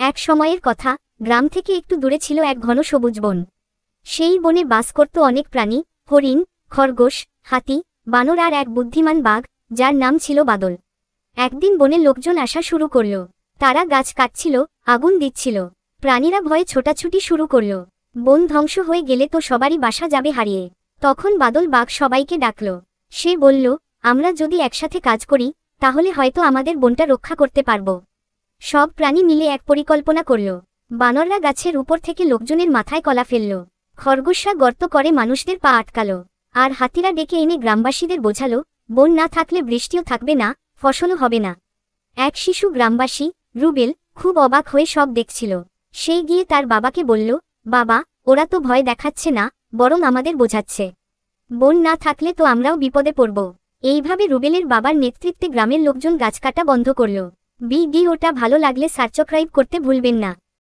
এক সময়ের কথা, গ্রাম থেকে একটু দূরে ছিল এক ঘন সবুজ বন। সেই বনে বাস করত অনেক প্রাণী, হরিণ, খরগোশ, হাতি, বানর আর এক বুদ্ধিমান বাঘ, যার নাম ছিল বাদল। একদিন বনে লোকজন আসা শুরু করল। তারা গাছ কাটছিল, আগুন দিচ্ছিল। প্রাণীরা ভয়ে ছোটাছুটি শুরু করল। বন ধ্বংস হয়ে গেলে তো সবারই বাসা যাবে হারিয়ে। তখন বাদল বাঘ সবাইকে ডাকল। সে বলল, আমরা যদি একসাথে কাজ করি, তাহলে হয়তো আমাদের বনটা রক্ষা করতে পারব। সব প্রাণী মিলে এক পরিকল্পনা করল। বানররা গাছের উপর থেকে লোকজনের মাথায় কলা ফেলল। খরগোশরা গর্ত করে মানুষদের পা আটকাল। আর হাতিরা ডেকে এনে গ্রামবাসীদের বোঝাল, বন না থাকলে বৃষ্টিও থাকবে না, ফসলও হবে না। এক শিশু গ্রামবাসী, রুবেল, খুব অবাক হয়ে সব দেখছিল। সে গিয়ে তার বাবাকে বলল, বাবা, ওরা তো ভয় দেখাচ্ছে না, বরং আমাদের বোঝাচ্ছে। বন না থাকলে তো আমরাও বিপদে পড়ব। এইভাবে রুবেলের বাবার নেতৃত্বে গ্রামের লোকজন গাছ কাটা বন্ধ করল। ভিডিওটা ভালো লাগলে সাবস্ক্রাইব করতে ভুলবেন না।